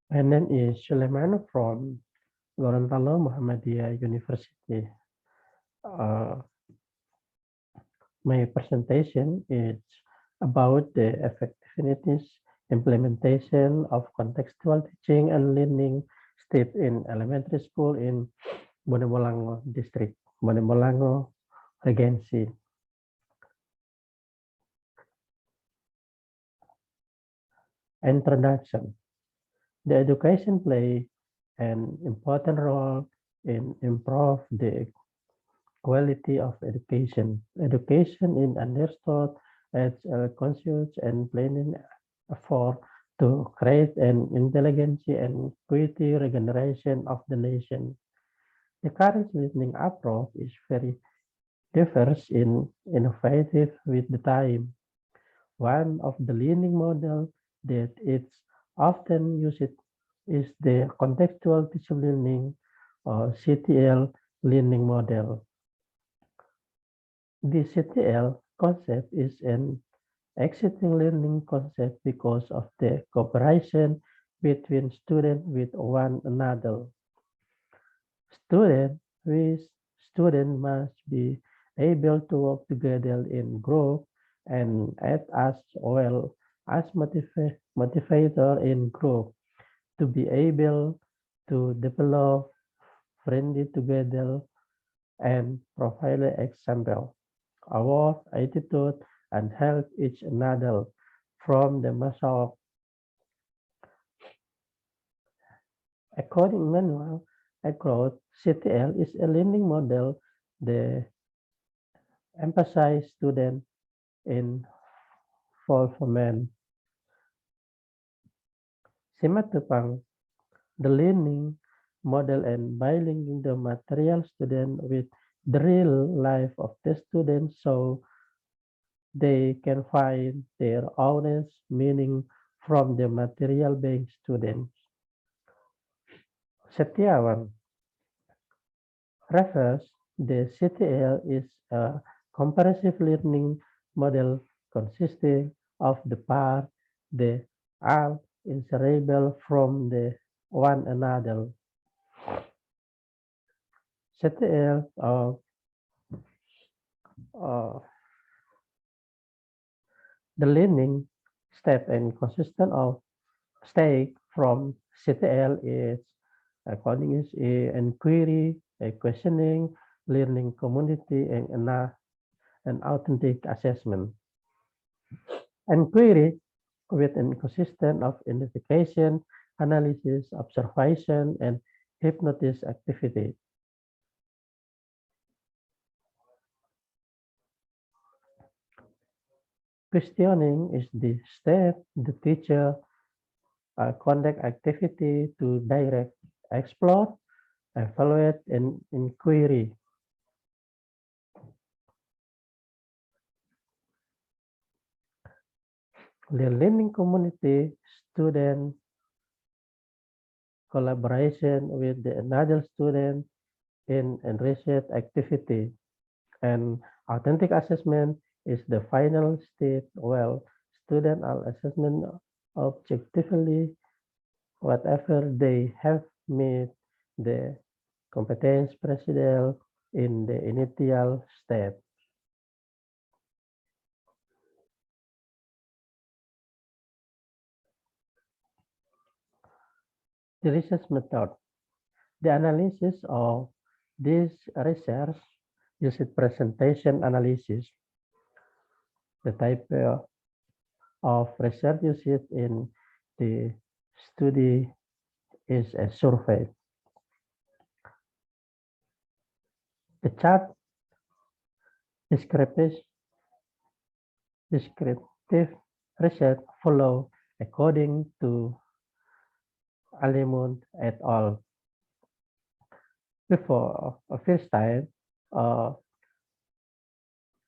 My name is Suleiman from Gorontalo Muhammadiyah University. Uh, my presentation is about the effectiveness implementation of contextual teaching and learning step in elementary school in Bonemolango district, Bonemolango Regency. Introduction. The education play an important role in improve the quality of education. Education is understood as a conscious and planning effort to create an intelligence and equity regeneration of the nation. The current learning approach is very diverse and innovative with the time. One of the learning model that is often used is the contextual teaching learning or CTL learning model. The CTL concept is an exciting learning concept because of the cooperation between students with one another. Student with student must be able to work together in group and act as well as motivator in group to be able to develop friendly together and provide example, award attitude, and help each another from the muscle. According manual across CTL is a learning model that emphasizes student involvement. Simatupang, the learning model and bilingual the material student with the real life of the student so they can find their honest meaning from the material being students. Setiawan refers the CTL is a comprehensive learning model consisting of the part they are inseparable from the one another. CTL uh, the learning step and consistent of stake from CTL is according is a inquiry, a questioning, learning community, and an authentic assessment. Inquiry with an ecosystem of identification, analysis, observation, and hypnosis activity. Questioning is the step the teacher conduct activity to direct, explore, evaluate, and inquiry. The learning community, student collaboration with the another student in a research activity, and authentic assessment is the final step. Well, student are assessment objectively whatever they have met the competence president in the initial step. The research method. The analysis of this research uses presentation analysis. The type of research used in the study is a survey. The chart descriptive descriptive research follow according to Alimund et al. Before a first time, uh,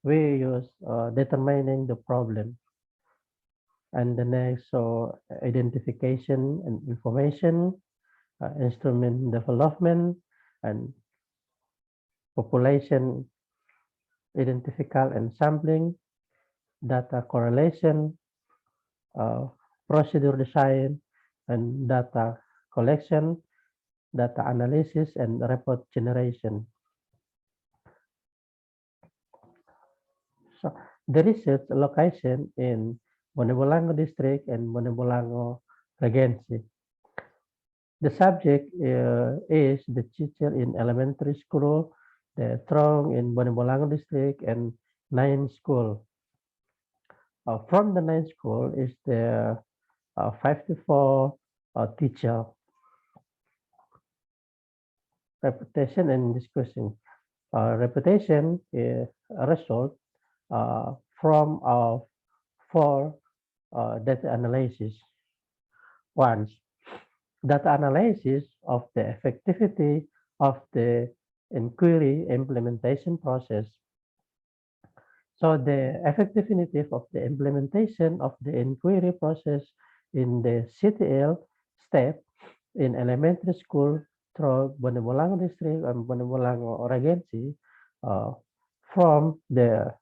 we use determining the problem, and the next so identification and information, instrument development, and population identifical and sampling, data correlation, uh, procedure design, and data collection, data analysis, and report generation. So the research location in Bonebolango district and Bonebolango regency. The subject is the teacher in elementary school, the Trong in Bonebolango district, and 9 school. From the 9 school is the 54 teacher. Reputation and discussing. Reputation is a result from of 4 data analysis. One, data analysis of the effectivity of the inquiry implementation process. So the effectiveness of the implementation of the inquiry process in the CTL step in elementary school through Bonebolango district and Bonebolango regency from the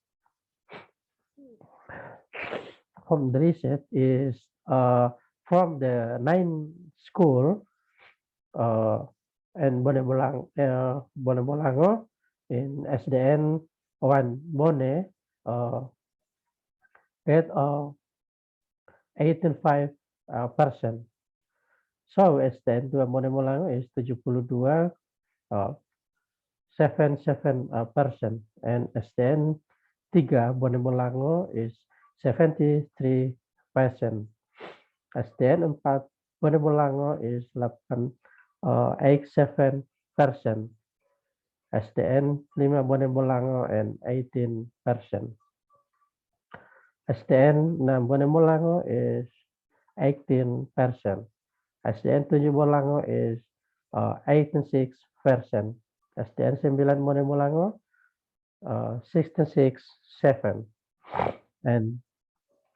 research is from the 9 school and Bonebolango in SDN 1 Bone get 85%. So SDN 2 Bonebolango is 72 77% and SDN 3 Bonebolango is 73%. SDN 4 Bonebolango is 87%. SDN 5 Bonebolango and 18%. SDN 6 Bonebolango is 18%. SDN 7 Bonebolango is 86%. SDN 9 Bonebolango 66.7%. And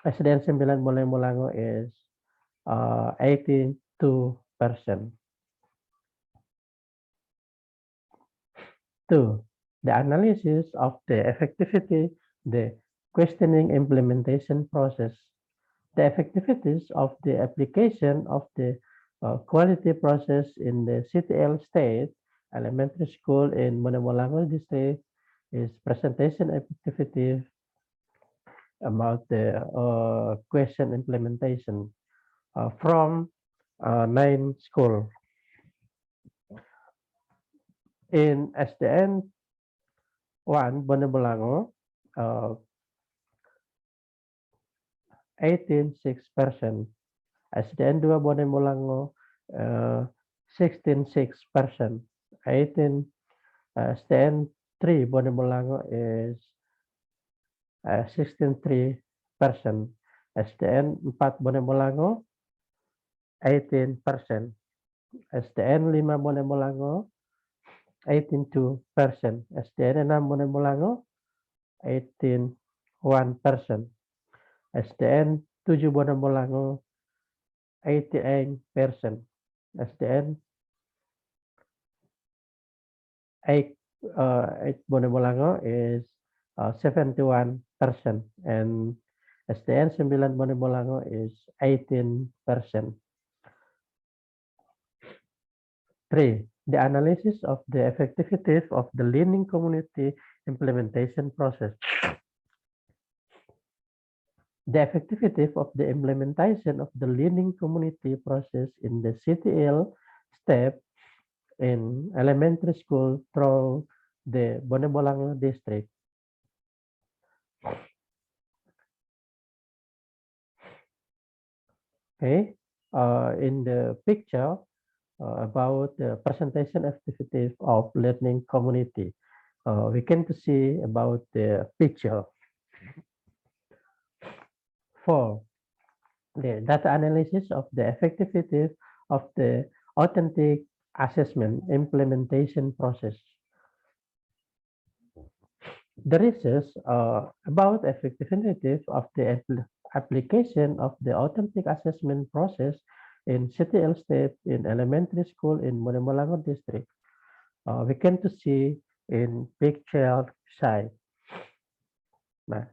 SDN 9 Bonebolango is 82%. 2. The analysis of the effectivity, the questioning implementation process. The effectiveness of the application of the quality process in the CTL state elementary school in Bonebolango district is presentation effectivity about the question implementation from 9 school. In SDN 1 Bonebolango 18.6%. SDN 2 Bonebolango 16.6%. 18 SDN 3 Bonebolango is 16.3%. SDN 4 Bonebolango 18%. SDN 5 Bonebolango 18.2%. SDN 6 Bonebolango 18.1%. SDN 7 Bonebolango 88%. SDN 8 Bonebolango is 71%, and SDN 9 Bonebolango is 18%. 3. The analysis of the effectiveness of the learning community implementation process. The effectiveness of the implementation of the learning community process in the CTL step in elementary school through the Bonebolango district. Okay, in the picture about the presentation activities of learning community, we can to see about the picture. 4. The data analysis of the effectiveness of the authentic assessment implementation process. The research about effectiveness of the application of the authentic assessment process in CTL state in elementary school in Bonebolango district. We can to see in picture side. Nah,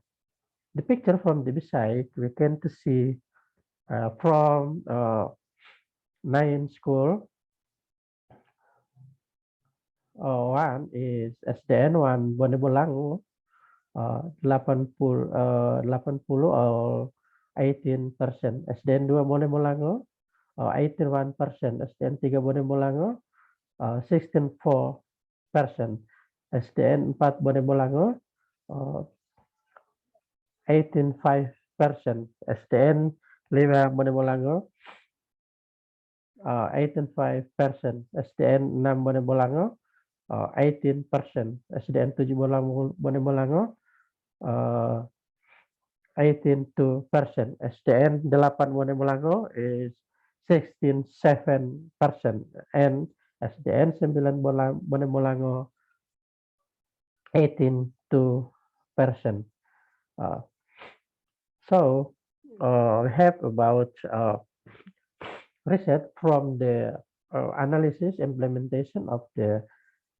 the picture from the beside we can to see from 9 school. One is SDN 1 Bone Bolango, 80 or 18%. SDN 2 Bone Bolango, 81%. SDN 3 Bone Bolango, 16.4%. SDN 4 Bone Bolango, 18.5%. SDN 5 Bone Bolango, 18.5%. SDN 6 Bone Bolango, 18%. SDN 7 Bone Bolango, 18.2%. SDN 8 Bone Bolango is 16.7%. And SDN 9 Bone Bolango, 18.2%. So we have about research from the analysis implementation of the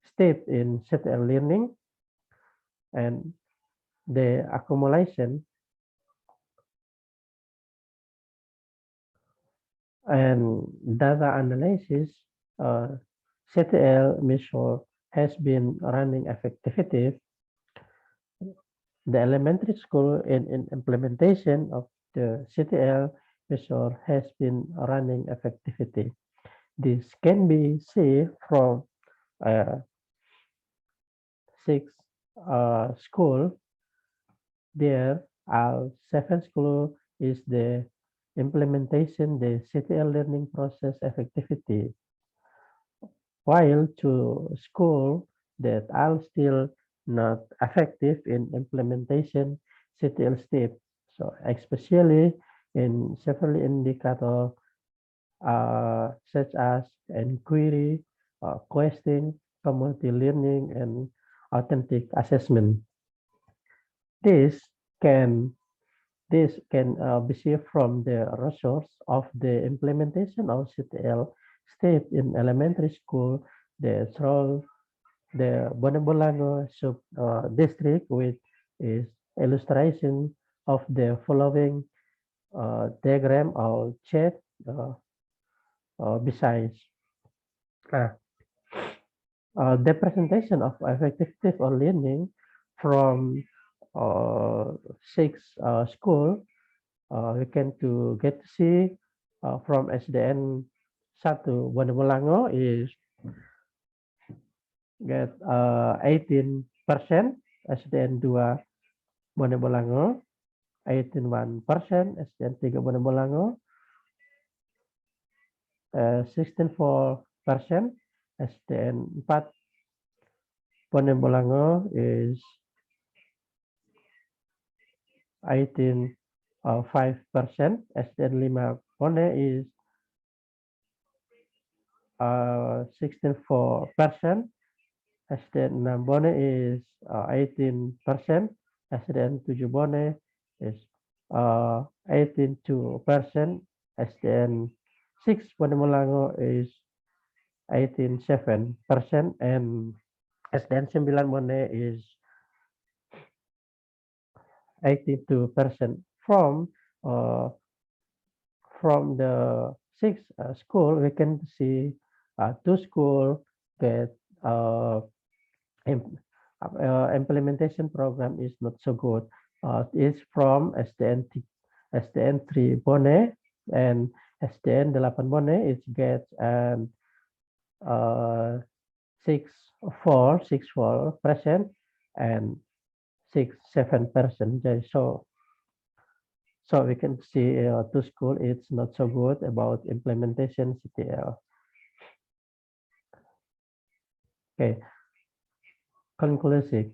step in CTL learning and the accumulation and data analysis. CTL measure has been running effectively. The elementary school in implementation of the CTL measure has been running effectively. This can be seen from 6 school. There are 7 school is the implementation the CTL learning process effectivity, while 2 school that are still not effective in implementation CTL step. So especially in several indicators such as inquiry, questing, community learning, and authentic assessment. This can be seen from the results of the implementation of CTL step in elementary school. The role the Bonabolago sub district with is illustration of the following diagram or chat besides. The presentation of effective learning from 6 school, we can to get to see from SDN 1 Bonebolango is get 18%, SDN 2 Bonebolango 18.1%, SDN 3 Bonebolango 16.4%, SDN 4 Bonebolango is 18.5%, SDN 5 Bone is 16.4%, SDN 6 Bone is 18%, SDN 7 Bone is 18.2%, SDN 6 Bonebolango is 18.7%, and SDN 9 Bone is 82%. From the 6 school, we can see 2 school that implementation program is not so good. It's from SDN 3 Bone and SDN 8 Bone. It gets and 6.4% and 6.7%. So we can see to school it's not so good about implementation CTL. Okay. Conclusive.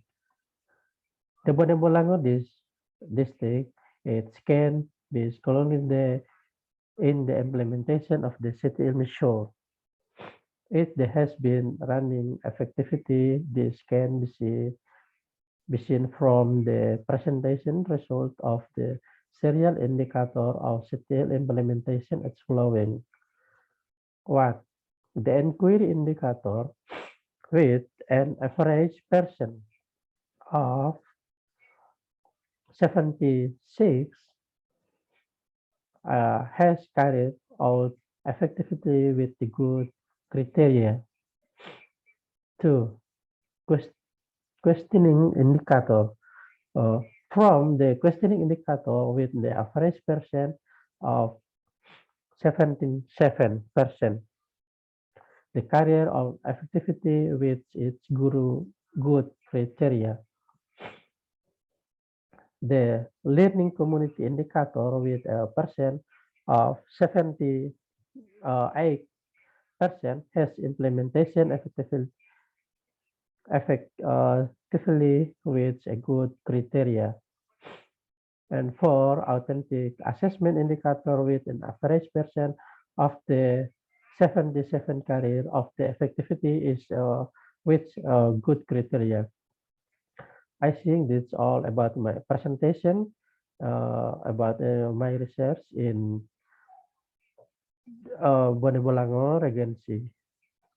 The Bonebolango district it can be scholar in the implementation of the CTL measure. It has been running effectively. This can be seen from the presentation result of the serial indicator of CTL implementation as following. 1. The inquiry indicator with an average percent of 76 has carried out effectivity with the good criteria. 2. Questioning indicator. Uh, from the questioning indicator with the average percent of 77%, the career of effectivity with its good criteria. The learning community indicator with a percent of 78% has implementation effectively with a good criteria. And 4, authentic assessment indicator with an average percent of the 77 career of the effectivity is with good criteria. I think that's all about my presentation about my research in Bone Bolango Regency.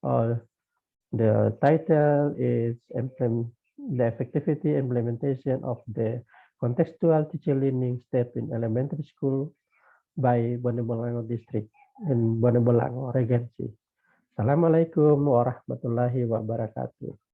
The title is the effectivity implementation of the contextual teacher learning step in elementary school by Bone Bolango District in Bone Bolango Regency. Assalamualaikum warahmatullahi wabarakatuh.